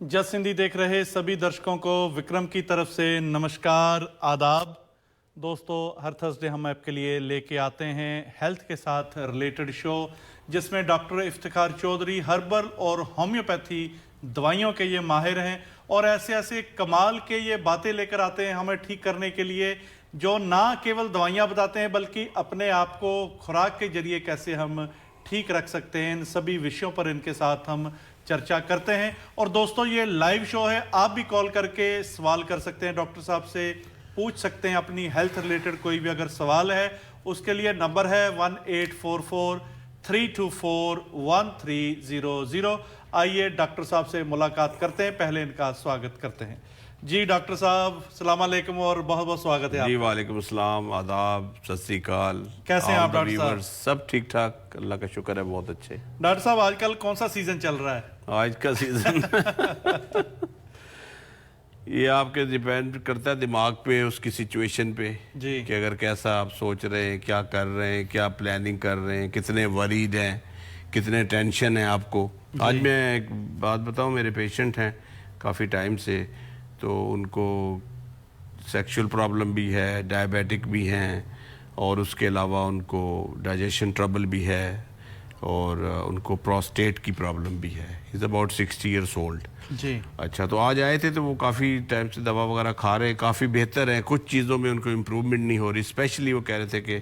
जस हिंदी देख रहे सभी दर्शकों को विक्रम की तरफ से नमस्कार, आदाब। दोस्तों, हर थर्सडे हम आपके लिए लेके आते हैं हेल्थ के साथ रिलेटेड शो, जिसमें डॉक्टर इफ्तिखार चौधरी हर्बल और होम्योपैथी दवाइयों के ये माहिर हैं और ऐसे ऐसे कमाल के ये बातें लेकर आते हैं हमें ठीक करने के लिए, जो ना केवल दवाइयाँ बताते हैं बल्कि अपने आप को खुराक के जरिए कैसे हम ठीक रख सकते हैं। इन सभी विषयों पर इनके साथ हम चर्चा करते हैं। और दोस्तों, ये लाइव शो है, आप भी कॉल करके सवाल कर सकते हैं, डॉक्टर साहब से पूछ सकते हैं अपनी हेल्थ रिलेटेड कोई भी अगर सवाल है। उसके लिए नंबर है 1844-324-1300। आइए डॉक्टर साहब से मुलाकात करते हैं, पहले इनका स्वागत करते हैं। जी डॉक्टर साहब, सलाम अलैकुम और बहुत बहुत स्वागत है जी। आपका। वालेकुम अस्सलाम, आदाब, सत श्री अकाल। कैसे हैं आप डॉक्टर साहब? सब ठीक ठाक, अल्लाह का शुक्र है, बहुत अच्छे। डॉक्टर साहब, आजकल कौन सा सीजन चल रहा है? आज का सीजन ये आपके डिपेंड करता है दिमाग पे, उसकी सिचुएशन पे जी। कि अगर कैसा आप सोच रहे हैं, क्या कर रहे हैं, क्या प्लानिंग कर रहे हैं, कितने वरीड हैं, कितने टेंशन है आपको। आज मैं एक बात बताऊं, मेरे पेशेंट हैं काफ़ी टाइम से, तो उनको सेक्सुअल प्रॉब्लम भी है, डायबिटिक भी हैं, और उसके अलावा उनको डाइजेशन ट्रबल भी है, और उनको प्रोस्टेट की प्रॉब्लम भी है। Is about 60 years old. जी। अच्छा, तो आज आए थे तो वो काफ़ी टाइम से दवा वगैरह खा रहे हैं, काफ़ी बेहतर है, कुछ चीज़ों में उनको इम्प्रूवमेंट नहीं हो रही। स्पेशली वो कह रहे थे कि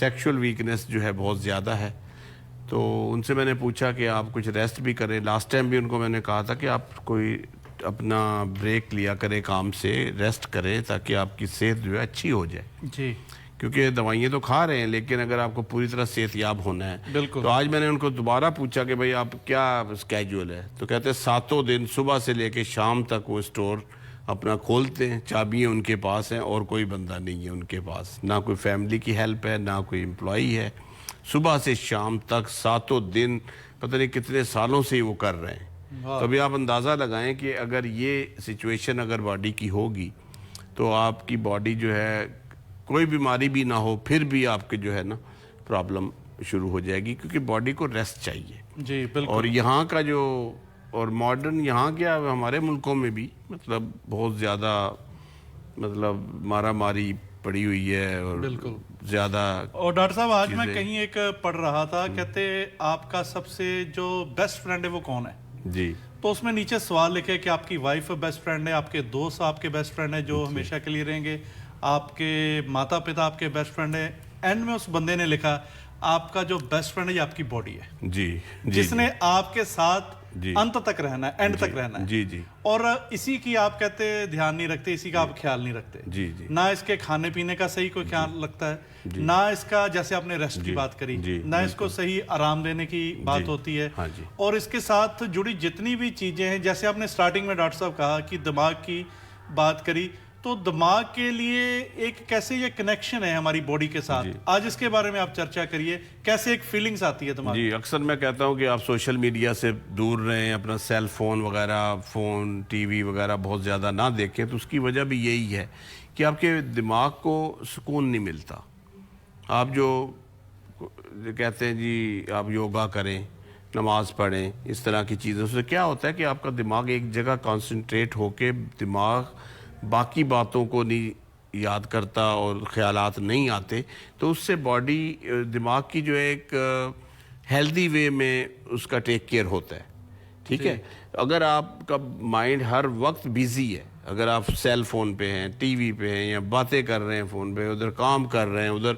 सेक्सुअल वीकनेस जो है बहुत ज़्यादा है। तो उनसे मैंने पूछा कि आप कुछ रेस्ट भी करें। लास्ट टाइम भी उनको मैंने कहा था कि आप कोई अपना ब्रेक लिया करें, काम से रेस्ट करें, ताकि आपकी सेहत जो है अच्छी हो जाए। जी। क्योंकि दवाइयाँ तो खा रहे हैं, लेकिन अगर आपको पूरी तरह सेहतयाब होना है। बिल्कुल। तो आज मैंने उनको दोबारा पूछा कि भाई आप क्या स्केड्यूल है, तो कहते हैं 7 दिन सुबह से लेके शाम तक वो स्टोर अपना खोलते हैं, चाबियाँ उनके पास हैं और कोई बंदा नहीं है उनके पास, ना कोई फैमिली की हेल्प है, ना कोई एम्प्लॉई है। सुबह से शाम तक 7 दिन, पता नहीं कितने सालों से ही वो कर रहे हैं। तो अभी आप अंदाज़ा लगाएं कि अगर ये सिचुएशन अगर बॉडी की होगी, तो आपकी बॉडी जो है, कोई बीमारी भी ना हो फिर भी आपके जो है ना प्रॉब्लम शुरू हो जाएगी, क्योंकि बॉडी को रेस्ट चाहिए। जी बिल्कुल। और यहाँ का जो, और मॉडर्न यहाँ क्या हमारे मुल्कों में भी मतलब बहुत ज़्यादा मतलब मारा मारी पड़ी हुई है, और बिल्कुल ज़्यादा। और डॉक्टर साहब, आज मैं कहीं एक पढ़ रहा था, कहते आपका सबसे जो बेस्ट फ्रेंड है वो कौन है? जी। तो उसमें नीचे सवाल लिखे कि आपकी वाइफ बेस्ट फ्रेंड है, आपके दोस्त आपके बेस्ट फ्रेंड है जो हमेशा के लिए रहेंगे, आपके माता पिता आपके बेस्ट फ्रेंड है। एंड में उस बंदे ने लिखा आपका जो बेस्ट फ्रेंड है ये आपकी बॉडी है। जी। जिसने आपके साथ जी। अंत तक रहना है, एंड तक रहना है। जी जी। और इसी की आप कहते ध्यान नहीं रखते, इसी का आप ख्याल नहीं रखते। जी जी। ना इसके खाने पीने का सही कोई ख्याल रखता है, ना इसका, जैसे आपने रेस्ट की बात करी, ना इसको सही आराम देने की बात होती है। हाँ जी। और इसके साथ जुड़ी जितनी भी चीजें हैं, जैसे आपने स्टार्टिंग में डॉक्टर साहब कहा कि दिमाग की बात करी, तो दिमाग के लिए एक कैसे ये कनेक्शन है हमारी बॉडी के साथ, आज इसके बारे में आप चर्चा करिए, कैसे एक फीलिंग्स आती है दिमाग। जी, अक्सर मैं कहता हूँ कि आप सोशल मीडिया से दूर रहें, अपना सेल फोन वगैरह, फ़ोन टीवी वगैरह बहुत ज़्यादा ना देखें। तो उसकी वजह भी यही है कि आपके दिमाग को सुकून नहीं मिलता। आप जो कहते हैं जी आप योगा करें, नमाज़ पढ़ें, इस तरह की चीज़ों से क्या होता है कि आपका दिमाग एक जगह कॉन्सेंट्रेट होके दिमाग बाकी बातों को नहीं याद करता और ख्यालात नहीं आते, तो उससे बॉडी दिमाग की जो एक हेल्दी वे में उसका टेक केयर होता है। ठीक है। अगर आपका माइंड हर वक्त बिजी है, अगर आप सेल फोन पे हैं, टीवी पे हैं, या बातें कर रहे हैं फ़ोन पे, उधर काम कर रहे हैं, उधर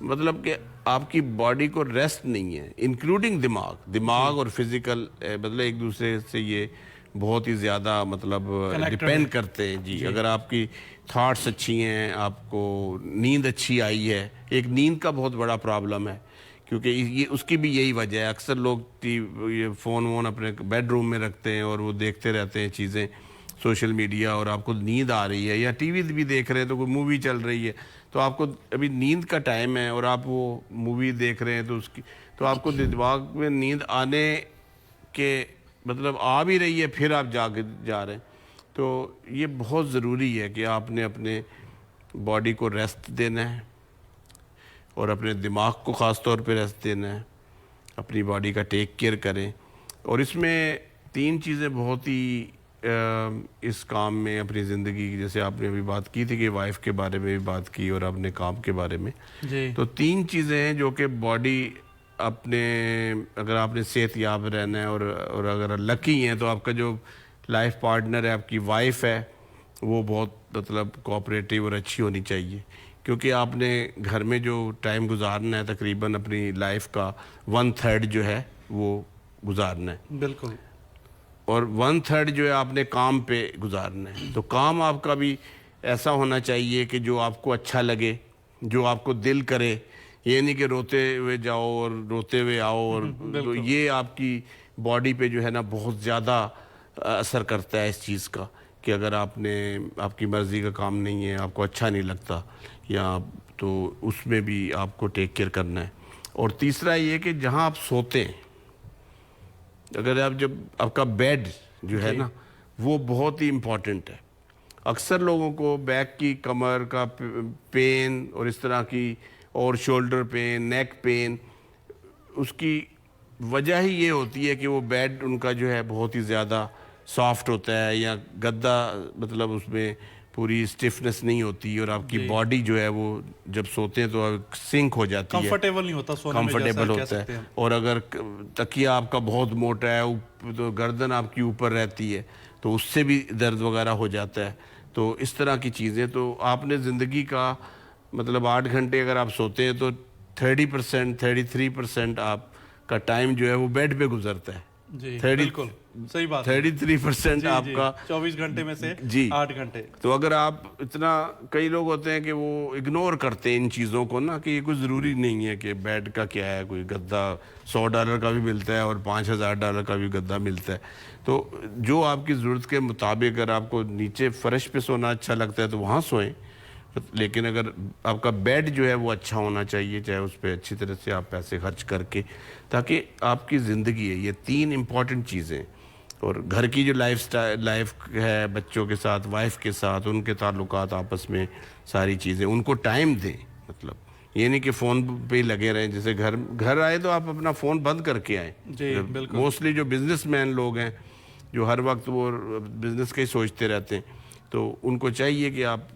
मतलब कि आपकी बॉडी को रेस्ट नहीं है, इंक्लूडिंग दिमाग और फिजिकल, मतलब एक दूसरे से ये बहुत ही ज़्यादा मतलब डिपेंड करते हैं। जी। अगर आपकी थॉट्स अच्छी हैं, आपको नींद अच्छी आई है, एक नींद का बहुत बड़ा प्रॉब्लम है, क्योंकि ये उसकी भी यही वजह है। अक्सर लोग ये फ़ोन वोन अपने बेडरूम में रखते हैं और वो देखते रहते हैं चीज़ें, सोशल मीडिया, और आपको नींद आ रही है, या टीवी भी देख रहे हैं तो कोई मूवी चल रही है, तो आपको अभी नींद का टाइम है और आप वो मूवी देख रहे हैं, तो आपको दिमाग में नींद आने के मतलब आ भी रही है, फिर आप जा रहे हैं। तो ये बहुत ज़रूरी है कि आपने अपने बॉडी को रेस्ट देना है, और अपने दिमाग को ख़ास तौर पे रेस्ट देना है, अपनी बॉडी का टेक केयर करें। और इसमें 3 चीज़ें बहुत ही इस काम में अपनी ज़िंदगी की, जैसे आपने अभी बात की थी कि वाइफ के बारे में भी बात की और अपने काम के बारे में, जी तो 3 चीज़ें हैं जो कि बॉडी अपने, अगर आपने सेहत याब रहना है और अगर लकी हैं तो आपका जो लाइफ पार्टनर है, आपकी वाइफ है, वो बहुत मतलब कोऑपरेटिव और अच्छी होनी चाहिए, क्योंकि आपने घर में जो टाइम गुजारना है तकरीबन अपनी लाइफ का 1/3 जो है वो गुजारना है, बिल्कुल। और 1/3 जो है आपने काम पे गुजारना है। तो काम आपका भी ऐसा होना चाहिए कि जो आपको अच्छा लगे, जो आपको दिल करे, ये नहीं कि रोते हुए जाओ और रोते हुए आओ, और तो ये आपकी बॉडी पे जो है ना बहुत ज़्यादा असर करता है इस चीज़ का, कि अगर आपकी मर्ज़ी का काम नहीं है, आपको अच्छा नहीं लगता, या तो उसमें भी आपको टेक केयर करना है। और तीसरा ये कि जहाँ आप सोते हैं, अगर जब आपका बेड जो है ना, वो बहुत ही इम्पॉर्टेंट है। अक्सर लोगों को बैक की, कमर का पेन और इस तरह की, और शोल्डर पेन, नेक पेन, उसकी वजह ही ये होती है कि वो बेड उनका जो है बहुत ही ज़्यादा सॉफ्ट होता है, या गद्दा मतलब उसमें पूरी स्टिफनेस नहीं होती, और आपकी बॉडी जो है वो जब सोते हैं तो सिंक हो जाती है, कंफर्टेबल नहीं होता सोने में, कंफर्टेबल जैसा कह होता सकते है। हैं। और अगर तकिया आपका बहुत मोटा है, तो गर्दन आपकी ऊपर रहती है, तो उससे भी दर्द वगैरह हो जाता है। तो इस तरह की चीज़ें, तो आपने ज़िंदगी का मतलब 8 घंटे अगर आप सोते हैं तो 30%, 33% आपका टाइम जो है वो बेड पे गुजरता है। जी बिल्कुल सही बात है। 33% आपका 24 घंटे में से जी 8 घंटे। तो अगर आप इतना, कई लोग होते हैं कि वो इग्नोर करते हैं इन चीज़ों को ना, कि ये कोई ज़रूरी नहीं है कि बेड का क्या है, कोई गद्दा $100 का भी मिलता है और $5000 का भी गद्दा मिलता है। तो जो आपकी ज़रूरत के मुताबिक, अगर आपको नीचे फ़र्श पे सोना अच्छा लगता है तो वहाँ सोएं, लेकिन अगर आपका बेड जो है वो अच्छा होना चाहिए, चाहे उस पर अच्छी तरह से आप पैसे खर्च करके, ताकि आपकी ज़िंदगी है, ये 3 इम्पॉर्टेंट चीज़ें। और घर की जो लाइफ है, बच्चों के साथ, वाइफ के साथ, उनके ताल्लुकात आपस में, सारी चीज़ें, उनको टाइम दें। मतलब ये नहीं कि फ़ोन पे ही लगे रहें, जैसे घर आए तो आप अपना फ़ोन बंद करके आए। जी बिल्कुल। मोस्टली जो बिजनेसमैन लोग हैं, जो हर वक्त वो बिज़नेस का ही सोचते रहते हैं, तो उनको चाहिए कि आप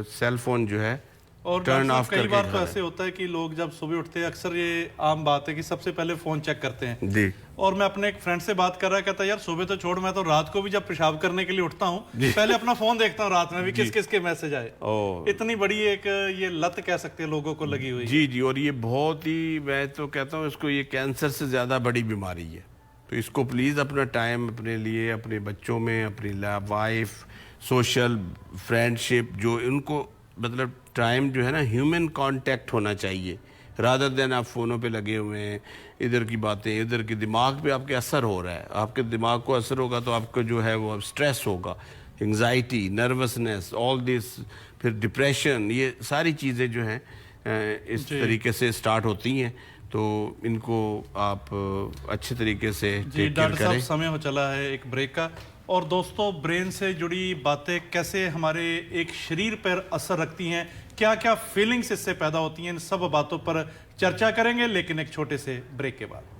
सेल फोन जो है और टर्न ऑफ कई करके बार तो खाएं। ऐसे होता है कि लोग जब सुबह उठते हैं, अक्सर ये आम बात है कि सबसे पहले फोन चेक करते हैं। जी और मैं अपने एक फ्रेंड से बात कर रहा, कहता यार सुबह तो छोड़, मैं तो रात को भी जब पेशाब करने के लिए उठता हूँ पहले अपना फोन देखता हूँ, रात में भी किस किस के मैसेज आए। इतनी बड़ी एक ये लत कह सकते हैं लोगों को लगी हुई। जी जी, और ये बहुत ही, मैं तो कहता हूँ इसको, ये कैंसर से ज़्यादा बड़ी बीमारी है। तो इसको प्लीज़ अपना टाइम अपने लिए, अपने बच्चों में, अपनी वाइफ, सोशल फ्रेंडशिप, जो उनको मतलब टाइम जो है ना, ह्यूमन कांटेक्ट होना चाहिए, रादर देन आप फ़ोनों पे लगे हुए हैं, इधर की बातें, इधर की, दिमाग पे आपके असर हो रहा है। आपके दिमाग को असर होगा तो आपको जो है वो स्ट्रेस होगा, एंजाइटी, नर्वसनेस, ऑल दिस, फिर डिप्रेशन, ये सारी चीज़ें जो हैं इस तरीके से स्टार्ट होती हैं। तो इनको आप अच्छे तरीके से जी टेक केयर डॉक्टर साहब, करें। समय हो चला है एक ब्रेक का। और दोस्तों, ब्रेन से जुड़ी बातें कैसे हमारे एक शरीर पर असर रखती हैं, क्या क्या फीलिंग्स इससे पैदा होती हैं, इन सब बातों पर चर्चा करेंगे, लेकिन एक छोटे से ब्रेक के बाद।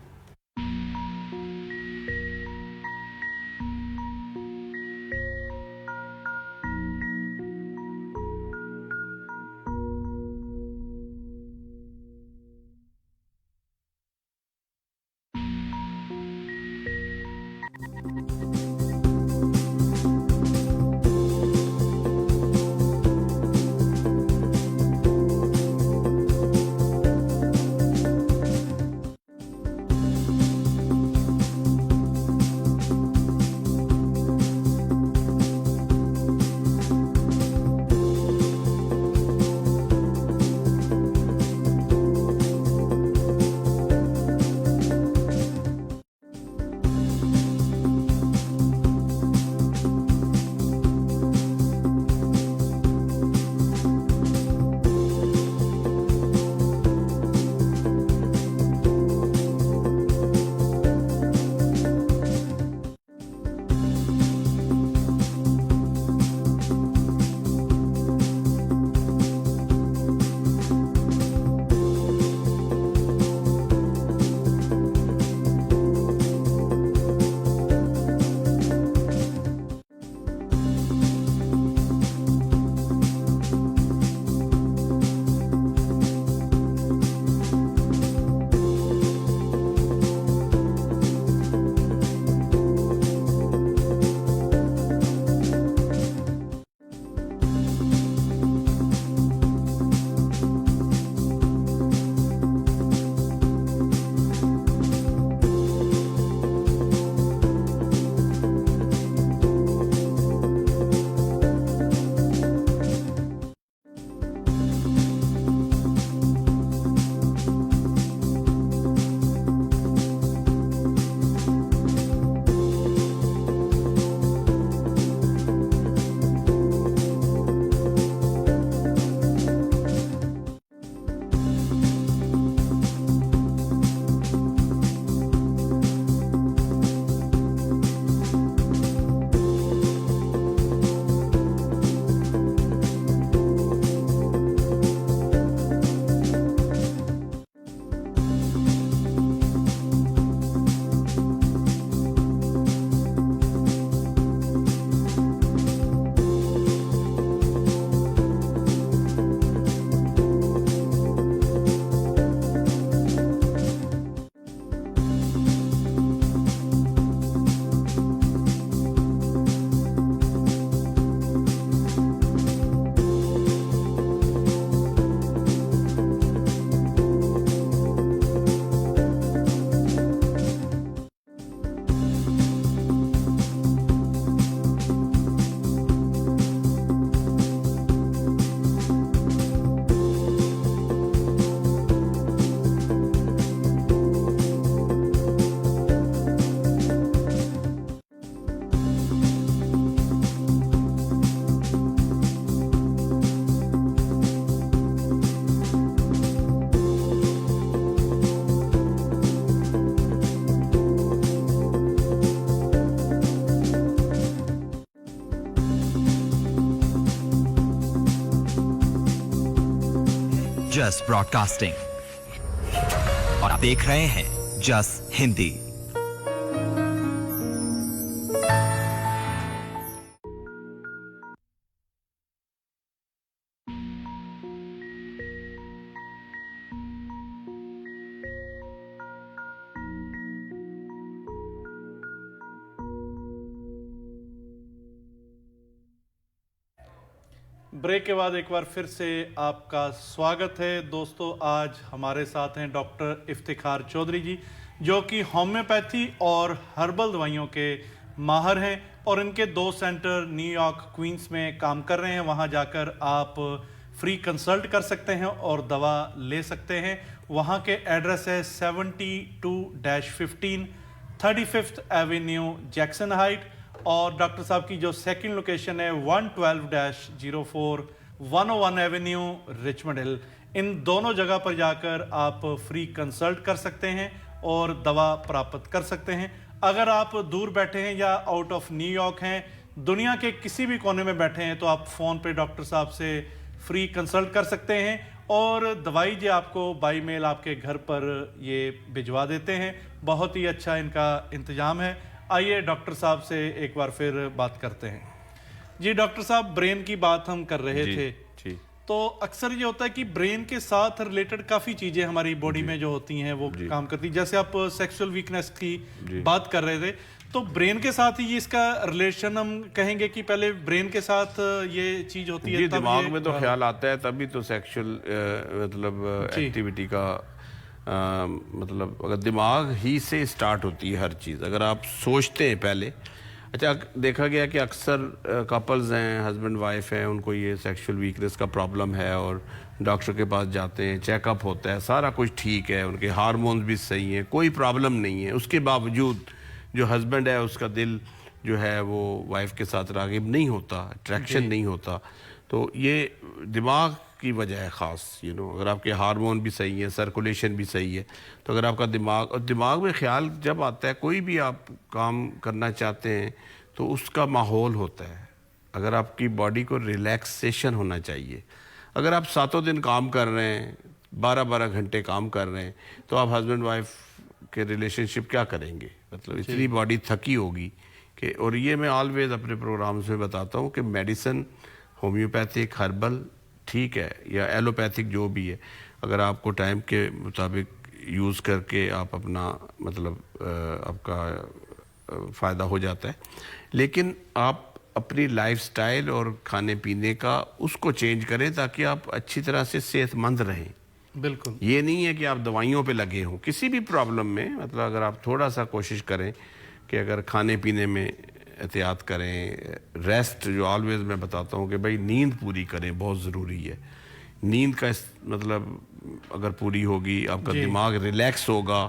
जस्ट ब्रॉडकास्टिंग और आप देख रहे हैं जस्ट हिंदी। ब्रेक के बाद एक बार फिर से आपका स्वागत है दोस्तों। आज हमारे साथ हैं डॉक्टर इफ्तिखार चौधरी जी, जो कि होम्योपैथी और हर्बल दवाइयों के माहर हैं और इनके 2 सेंटर न्यूयॉर्क क्वींस में काम कर रहे हैं। वहां जाकर आप फ्री कंसल्ट कर सकते हैं और दवा ले सकते हैं। वहां के एड्रेस है 72-15 35th एवेन्यू जैक्सन हाइट, और डॉक्टर साहब की जो सेकंड लोकेशन है 112-04 101 एवेन्यू रिचमंड हिल। इन दोनों जगह पर जाकर आप फ्री कंसल्ट कर सकते हैं और दवा प्राप्त कर सकते हैं। अगर आप दूर बैठे हैं या आउट ऑफ न्यूयॉर्क हैं, दुनिया के किसी भी कोने में बैठे हैं, तो आप फ़ोन पे डॉक्टर साहब से फ्री कंसल्ट कर सकते हैं और दवाई जो आपको बाई मेल आपके घर पर ये भिजवा देते हैं। बहुत ही अच्छा इनका इंतज़ाम है। आइए डॉक्टर साहब से एक बार फिर बात करते हैं। जी डॉक्टर साहब, ब्रेन की बात हम कर रहे थे, तो अक्सर ये होता है कि ब्रेन के साथ रिलेटेड काफ़ी चीज़ें हमारी बॉडी में जो होती हैं वो काम करती हैं। जैसे आप सेक्सुअल वीकनेस की बात कर रहे थे, तो ब्रेन के साथ ही इसका रिलेशन हम कहेंगे कि पहले ब्रेन के साथ ये चीज़ होती है, दिमाग में तो ख्याल आता है, तभी तो सेक्सुअल मतलब एक्टिविटी का मतलब अगर दिमाग ही से स्टार्ट होती है हर चीज़। अगर आप सोचते हैं पहले, अच्छा देखा गया कि अक्सर कपल्स हैं, हस्बैंड वाइफ हैं, उनको ये सेक्सुअल वीकनेस का प्रॉब्लम है और डॉक्टर के पास जाते हैं, चेकअप होता है, सारा कुछ ठीक है, उनके हार्मोन्स भी सही हैं, कोई प्रॉब्लम नहीं है। उसके बावजूद जो हस्बैंड है उसका दिल जो है वो वाइफ के साथ राग़िब नहीं होता, अट्रैक्शन नहीं होता, तो ये दिमाग की वजह है ख़ास। अगर आपके हार्मोन भी सही है, सर्कुलेशन भी सही है, तो अगर आपका दिमाग में ख्याल जब आता है, कोई भी आप काम करना चाहते हैं तो उसका माहौल होता है। अगर आपकी बॉडी को रिलैक्सेशन होना चाहिए। अगर आप 7 दिन काम कर रहे हैं, 12-12 घंटे काम कर रहे हैं, तो आप हस्बैंड वाइफ के रिलेशनशिप क्या करेंगे? मतलब इतनी बॉडी थकी होगी कि, और ये मैं ऑलवेज अपने प्रोग्राम्स में बताता हूँ कि मेडिसिन होम्योपैथिक, हर्बल ठीक है, या एलोपैथिक जो भी है, अगर आपको टाइम के मुताबिक यूज़ करके आप अपना मतलब आपका फ़ायदा हो जाता है, लेकिन आप अपनी लाइफस्टाइल और खाने पीने का उसको चेंज करें ताकि आप अच्छी तरह से सेहतमंद रहें। बिल्कुल, ये नहीं है कि आप दवाइयों पे लगे हों किसी भी प्रॉब्लम में। मतलब अगर आप थोड़ा सा कोशिश करें कि अगर खाने पीने में एहतियात करें, रेस्ट जो ऑलवेज मैं बताता हूँ कि भाई नींद पूरी करें, बहुत ज़रूरी है। नींद का मतलब अगर पूरी होगी, आपका दिमाग रिलैक्स होगा,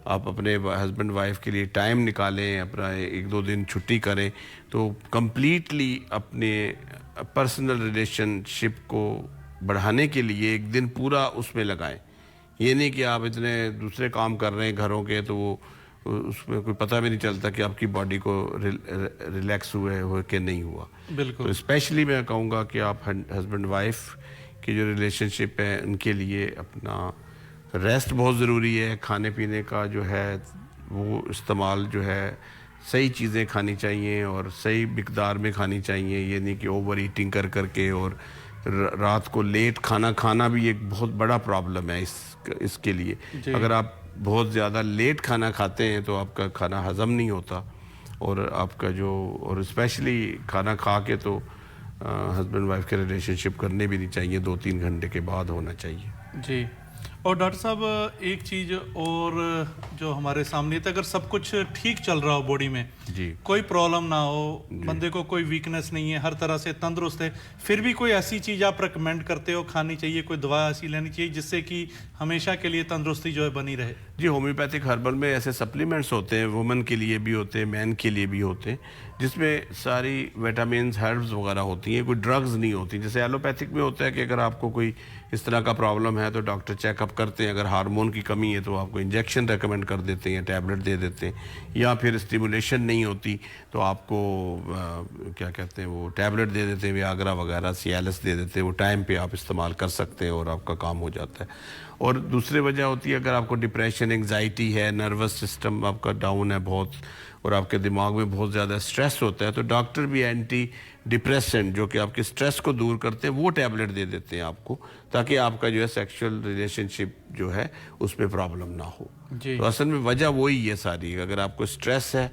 आप अपने हस्बैंड वाइफ के लिए टाइम निकालें, अपना 1-2 दिन छुट्टी करें, तो कम्प्लीटली अपने पर्सनल रिलेशनशिप को बढ़ाने के लिए एक दिन पूरा उसमें लगाएं। ये नहीं कि आप इतने दूसरे काम कर रहे हैं घरों के, तो वो उसमें कोई पता भी नहीं चलता कि आपकी बॉडी को रिलैक्स हुए हो कि नहीं हुआ। बिल्कुल, तो स्पेशली मैं कहूँगा कि आप हस्बैंड वाइफ की जो रिलेशनशिप है उनके लिए अपना रेस्ट बहुत ज़रूरी है। खाने पीने का जो है वो इस्तेमाल जो है सही चीज़ें खानी चाहिए और सही मिकदार में खानी चाहिए। ये नहीं कि ओवर ईटिंग कर करके, और रात को लेट खाना भी एक बहुत बड़ा प्रॉब्लम है इसके लिए। अगर आप बहुत ज़्यादा लेट खाना खाते हैं तो आपका खाना हज़म नहीं होता, और आपका और स्पेशली खाना खा के तो हस्बैंड वाइफ के रिलेशनशिप करने भी नहीं चाहिए, 2-3 घंटे के बाद होना चाहिए। जी। और डॉक्टर साहब एक चीज़ और जो हमारे सामने था, अगर सब कुछ ठीक चल रहा हो बॉडी में, कोई प्रॉब्लम ना हो, बंदे को कोई वीकनेस नहीं है, हर तरह से तंदुरुस्त है, फिर भी कोई ऐसी चीज़ आप रिकमेंड करते हो खानी चाहिए, कोई दवा ऐसी लेनी चाहिए जिससे कि हमेशा के लिए तंदुरुस्ती जो है बनी रहे? जी, होम्योपैथिक हर्बल में ऐसे सप्लीमेंट्स होते हैं, वुमेन के लिए भी होते हैं, मैन के लिए भी होते हैं, जिसमें सारी विटामिन्स, हर्ब्स वगैरह होती हैं, कोई ड्रग्स नहीं होती। जैसे एलोपैथिक में होता है कि अगर आपको कोई इस तरह का प्रॉब्लम है तो डॉक्टर चेकअप करते हैं, अगर हार्मोन की कमी है तो आपको इंजेक्शन रेकमेंड कर देते हैं, टैबलेट दे देते हैं, या फिर स्टिमुलेशन नहीं होती तो आपको क्या कहते हैं वो टैबलेट दे देते हैं, वियाग्रा वगैरह, सियालिस दे देते हैं, वो टाइम पे आप इस्तेमाल कर सकते हैं और आपका काम हो जाता है। और दूसरी वजह होती है अगर आपको डिप्रेशन, एंग्जाइटी है, नर्वस सिस्टम आपका डाउन है बहुत, और आपके दिमाग में बहुत ज़्यादा स्ट्रेस होता है, तो डॉक्टर भी एंटी डिप्रेसेंट जो कि आपके स्ट्रेस को दूर करते हैं वो टैबलेट दे देते हैं आपको, ताकि आपका जो है सेक्सुअल रिलेशनशिप जो है उसमें प्रॉब्लम ना हो। तो असल में वजह वही है सारी। अगर आपको स्ट्रेस है,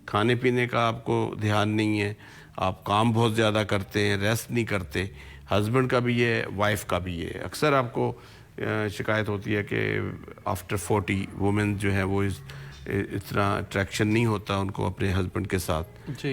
खाने पीने का आपको ध्यान नहीं है, आप काम बहुत ज़्यादा करते हैं, रेस्ट नहीं करते, हस्बैंड का भी है, वाइफ का भी है। अक्सर आपको शिकायत होती है कि आफ्टर 40 वुमेन जो है वो इतना अट्रैक्शन नहीं होता उनको अपने हस्बैंड के साथ,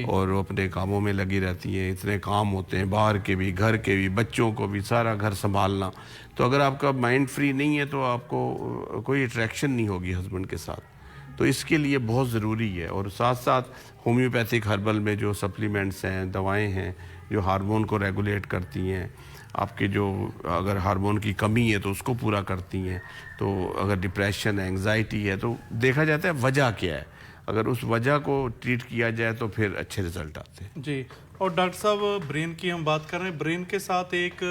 और वो अपने कामों में लगी रहती हैं। इतने काम होते हैं, बाहर के भी, घर के भी, बच्चों को भी, सारा घर संभालना। तो अगर आपका माइंड फ्री नहीं है तो आपको कोई अट्रैक्शन नहीं होगी हस्बैंड के साथ। तो इसके लिए बहुत ज़रूरी है। और साथ साथ होम्योपैथिक हर्बल में जो सप्लीमेंट्स हैं, दवाएं हैं जो हार्मोन को रेगुलेट करती हैं, आपके जो अगर हार्मोन की कमी है तो उसको पूरा करती हैं। तो अगर डिप्रेशन है, एंग्जाइटी है, तो देखा जाता है वजह क्या है। अगर उस वजह को ट्रीट किया जाए तो फिर अच्छे रिजल्ट आते हैं। जी। और डॉक्टर साहब, ब्रेन की हम बात कर रहे हैं, ब्रेन के साथ एक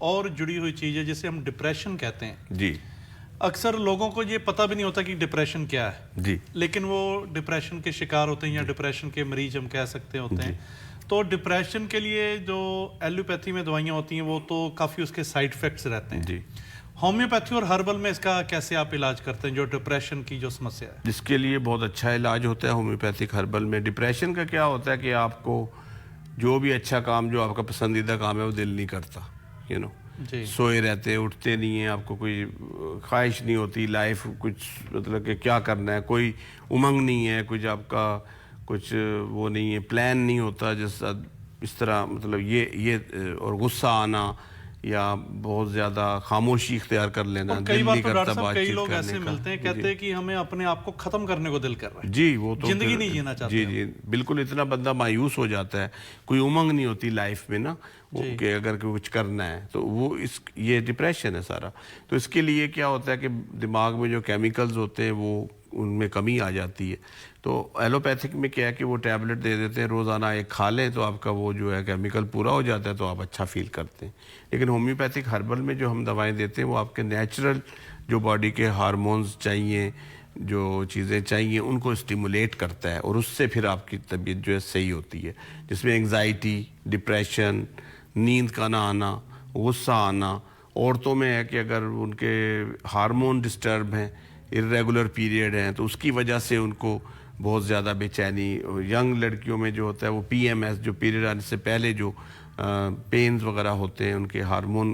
और जुड़ी हुई चीज़ है जिसे हम डिप्रेशन कहते हैं। जी। अक्सर लोगों को ये पता भी नहीं होता कि डिप्रेशन क्या है। जी। लेकिन वो डिप्रेशन के शिकार होते हैं, या डिप्रेशन के मरीज हम कह सकते होते हैं। तो डिप्रेशन के लिए जो एलोपैथी में दवाइयाँ होती हैं वो तो काफ़ी उसके साइड इफेक्ट्स रहते हैं। जी। होम्योपैथी और हर्बल में इसका कैसे आप इलाज करते हैं, जो डिप्रेशन की जो समस्या है? जिसके लिए बहुत अच्छा इलाज होता है होम्योपैथिक हर्बल में। डिप्रेशन का क्या होता है कि आपको जो भी अच्छा काम, जो आपका पसंदीदा काम है, वो दिल नहीं करता, यू नो, सोए रहते, उठते नहीं हैं, आपको कोई ख्वाहिश नहीं होती लाइफ कुछ, मतलब कि क्या करना है, कोई उमंग नहीं है, कुछ आपका कुछ वो नहीं है, प्लान नहीं होता जैसा इस तरह, मतलब ये और गुस्सा आना या बहुत ज़्यादा खामोशी इख्तियार कर लेना, कई बार नहीं तो करता डॉक्टर साहब, कई लोग बातचीत ऐसे करने मिलते हैं, का। कहते हैं कि हमें अपने आप को खत्म करने को दिल कर रहा है। जी, वो तो जिंदगी नहीं जीना चाहते। जी, बिल्कुल, इतना बंदा मायूस हो जाता है, कोई उमंग नहीं होती लाइफ में ना, कि अगर कुछ करना है तो वो ये डिप्रेशन है सारा। तो इसके लिए क्या होता है कि दिमाग में जो केमिकल्स होते हैं वो उनमें कमी आ जाती है। तो एलोपैथिक में क्या है कि वो टैबलेट दे देते हैं, रोज़ाना एक खा लें तो आपका वो जो है केमिकल पूरा हो जाता है, तो आप अच्छा फील करते हैं। लेकिन होम्योपैथिक हर्बल में जो हम दवाएं देते हैं वो आपके नेचुरल जो बॉडी के हार्मोन्स चाहिए, जो चीज़ें चाहिए, उनको स्टिमुलेट करता है, और उससे फिर आपकी तबीयत जो है सही होती है, जिसमें एंग्जाइटी, डिप्रेशन, नींद का ना आना, गुस्सा आना। औरतों में है कि अगर उनके हार्मोन डिस्टर्ब हैं, इर्रेगुलर पीरियड हैं, तो उसकी वजह से उनको बहुत ज़्यादा बेचैनी। यंग लड़कियों में जो होता है वो PMS, जो पीरियड आने से पहले जो पेन्स वगैरह होते हैं, उनके हार्मोन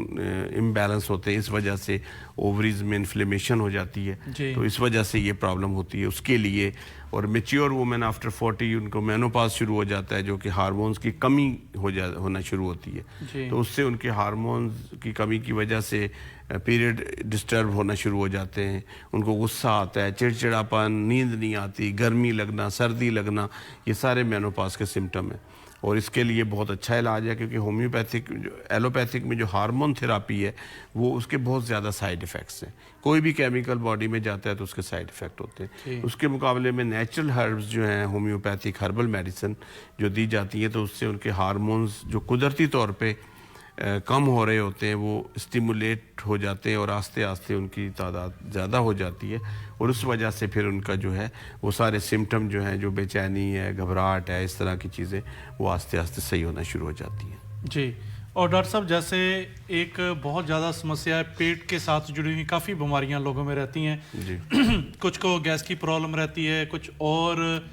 इम्बैलेंस होते हैं, इस वजह से ओवरीज में इन्फ्लेमेशन हो जाती है, तो इस वजह से ये प्रॉब्लम होती है उसके लिए। और मेच्योर वुमेन आफ्टर 40 उनको मेनोपॉज शुरू हो जाता है, जो कि हार्मोन्स की कमी होना शुरू होती है। तो उससे उनके हार्मोन्स की कमी की वजह से पीरियड डिस्टर्ब होना शुरू हो जाते हैं, उनको गुस्सा आता है, चिड़चिड़ापन, नींद नहीं आती, गर्मी लगना, सर्दी लगना, ये सारे मेनोपॉज के सिम्टम हैं। और इसके लिए बहुत अच्छा इलाज है, क्योंकि होम्योपैथिक एलोपैथिक में जो हार्मोन थेरापी है वो उसके बहुत ज़्यादा साइड इफ़ेक्ट्स हैं। कोई भी केमिकल बॉडी में जाता है तो उसके साइड इफ़ेक्ट होते हैं। उसके मुकाबले में नेचुरल हर्ब्स जो हैं, होम्योपैथिक हर्बल मेडिसिन जो दी जाती है, तो उससे उनके हार्मोन्स जो कुदरती तौर पे कम हो रहे होते हैं वो स्टिमुलेट हो जाते हैं, और आस्ते आस्ते उनकी तादाद ज़्यादा हो जाती है, और उस वजह से फिर उनका जो है वो सारे सिम्टम जो हैं, जो बेचैनी है, घबराहट है, इस तरह की चीज़ें, वो आस्ते आस्ते सही होना शुरू हो जाती हैं। जी। और डॉक्टर साहब, जैसे एक बहुत ज़्यादा समस्या है, पेट के साथ जुड़ी हुई काफ़ी बीमारियां लोगों में रहती हैं जी। कुछ को गैस की प्रॉब्लम रहती है, कुछ और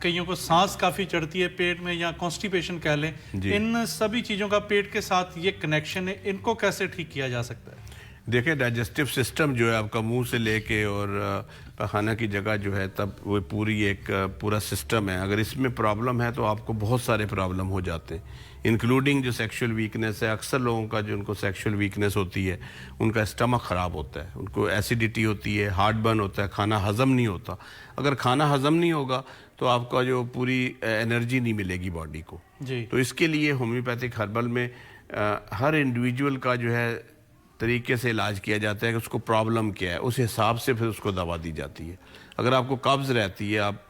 कईयों को सांस काफ़ी चढ़ती है पेट में, या कॉन्स्टिपेशन कह लें। इन सभी चीज़ों का पेट के साथ ये कनेक्शन है, इनको कैसे ठीक किया जा सकता है? देखिए, डाइजेस्टिव सिस्टम जो है आपका मुंह से लेके और पखाना की जगह जो है, तब वो पूरा सिस्टम है। अगर इसमें प्रॉब्लम है तो आपको बहुत सारे प्रॉब्लम हो जाते हैं। इंक्लूडिंग जो सेक्सुअल वीकनेस है। अक्सर लोगों का जो उनको सेक्सुअल वीकनेस होती है, उनका स्टमक ख़राब होता है, उनको एसिडिटी होती है, हार्ट बर्न होता है, खाना हज़म नहीं होता। अगर खाना हज़म नहीं होगा तो आपका जो पूरी एनर्जी नहीं मिलेगी बॉडी को जी। तो इसके लिए होम्योपैथिक हर्बल में हर इंडिविजुअल का जो है तरीके से इलाज किया जाता है कि उसको प्रॉब्लम क्या है, उस हिसाब से फिर उसको दवा दी जाती है। अगर आपको कब्ज़ रहती है, आप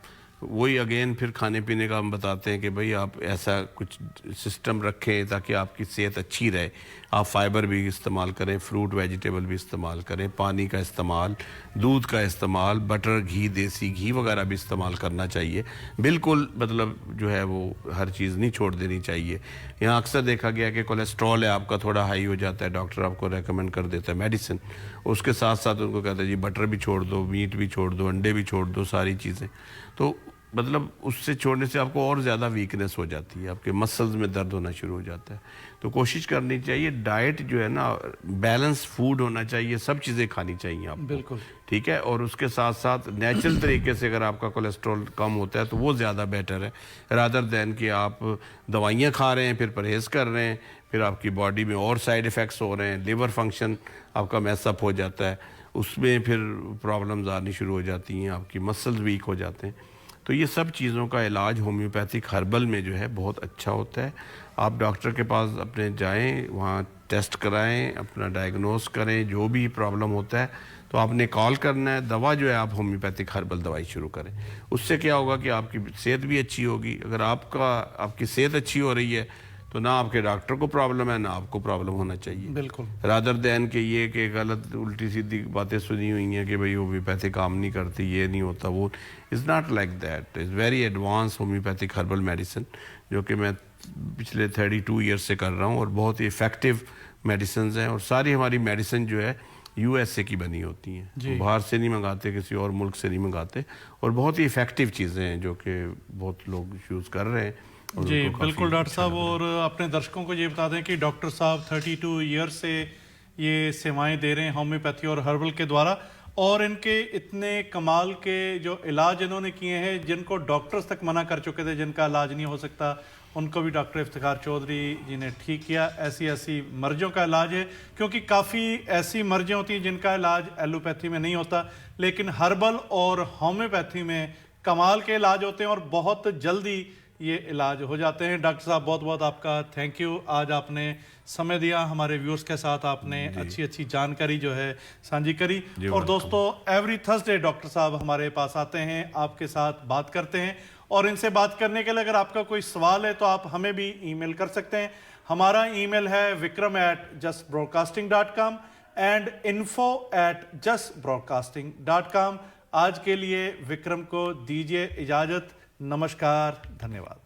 वही अगेन फिर खाने पीने का हम बताते हैं कि भाई आप ऐसा कुछ सिस्टम रखें ताकि आपकी सेहत अच्छी रहे। आप फाइबर भी इस्तेमाल करें, फ्रूट वेजिटेबल भी इस्तेमाल करें, पानी का इस्तेमाल, दूध का इस्तेमाल, बटर, घी, देसी घी वगैरह भी इस्तेमाल करना चाहिए। बिल्कुल मतलब जो है वो हर चीज़ नहीं छोड़ देनी चाहिए। यहाँ अक्सर देखा गया कि कोलेस्ट्रॉल है आपका थोड़ा हाई हो जाता है, डॉक्टर आपको रेकमेंड कर देता है मेडिसिन, उसके साथ साथ उनको कहता है जी बटर भी छोड़ दो, मीट भी छोड़ दो, अंडे भी छोड़ दो, सारी चीज़ें। तो मतलब उससे छोड़ने से आपको और ज़्यादा वीकनेस हो जाती है, आपके मसल्स में दर्द होना शुरू हो जाता है। तो कोशिश करनी चाहिए, डाइट जो है ना बैलेंस फूड होना चाहिए, सब चीज़ें खानी चाहिए आपको, बिल्कुल ठीक है। और उसके साथ साथ नेचुरल तरीके से अगर आपका कोलेस्ट्रॉल कम होता है तो वो ज़्यादा बेटर है, रादर दैन कि आप दवाइयाँ खा रहे हैं फिर परहेज़ कर रहे हैं, फिर आपकी बॉडी में और साइड इफ़ेक्ट्स हो रहे हैं, लिवर फंक्शन आपका मैसअप हो जाता है, उसमें फिर प्रॉब्लम्स आनी शुरू हो जाती हैं, आपकी मसल्स वीक हो जाते हैं। तो ये सब चीज़ों का इलाज होम्योपैथिक हर्बल में जो है बहुत अच्छा होता है। आप डॉक्टर के पास अपने जाएं, वहाँ टेस्ट कराएं, अपना डायग्नोस करें, जो भी प्रॉब्लम होता है तो आपने कॉल करना है, दवा जो है आप होम्योपैथिक हर्बल दवाई शुरू करें। उससे क्या होगा कि आपकी सेहत भी अच्छी होगी। अगर आपकी सेहत अच्छी हो रही है तो ना आपके डॉक्टर को प्रॉब्लम है, ना आपको प्रॉब्लम होना चाहिए। बिल्कुल। रादर दैन के ये कि गलत उल्टी सीधी बातें सुनी हुई हैं कि भाई होम्योपैथिक काम नहीं करती, ये नहीं होता, वो is not like that. Is very advance homeopathic herbal medicine जो कि मैं पिछले 32 ईयर्स से कर रहा हूँ और बहुत ही इफ़ेक्टिव मेडिसिन हैं। और सारी हमारी मेडिसिन जो है USA की बनी होती हैं, बाहर से नहीं मंगाते, किसी और मुल्क से नहीं मंगाते, और बहुत ही इफ़ेक्टिव चीज़ें हैं जो कि बहुत लोग यूज़ कर रहे हैं। जी बिल्कुल डॉक्टर साहब, और अपने दर्शकों को ये बता दें कि डॉक्टर साहब 32 ईयर से ये सेवाएं दे रहे हैं होम्योपैथी और हर्बल के द्वारा, और इनके इतने कमाल के जो इलाज इन्होंने किए हैं जिनको डॉक्टर्स तक मना कर चुके थे जिनका इलाज नहीं हो सकता, उनको भी डॉक्टर इफ्तिखार चौधरी जी ने ठीक किया। ऐसी ऐसी मर्जों का इलाज है, क्योंकि काफ़ी ऐसी मर्जें होती हैं जिनका इलाज एलोपैथी में नहीं होता, लेकिन हर्बल और होम्योपैथी में कमाल के इलाज होते हैं और बहुत जल्दी ये इलाज हो जाते हैं। डॉक्टर साहब बहुत बहुत आपका थैंक यू, आज आपने समय दिया, हमारे व्यूअर्स के साथ आपने अच्छी अच्छी जानकारी जो है साझी करी। और दोस्तों एवरी थर्सडे डॉक्टर साहब हमारे पास आते हैं, आपके साथ बात करते हैं, और इनसे बात करने के लिए अगर आपका कोई सवाल है तो आप हमें भी ईमेल कर सकते हैं। हमारा ईमेल है vikram@justbroadcasting.com and info@justbroadcasting.com। आज के लिए विक्रम को दीजिए इजाजत। नमस्कार, धन्यवाद।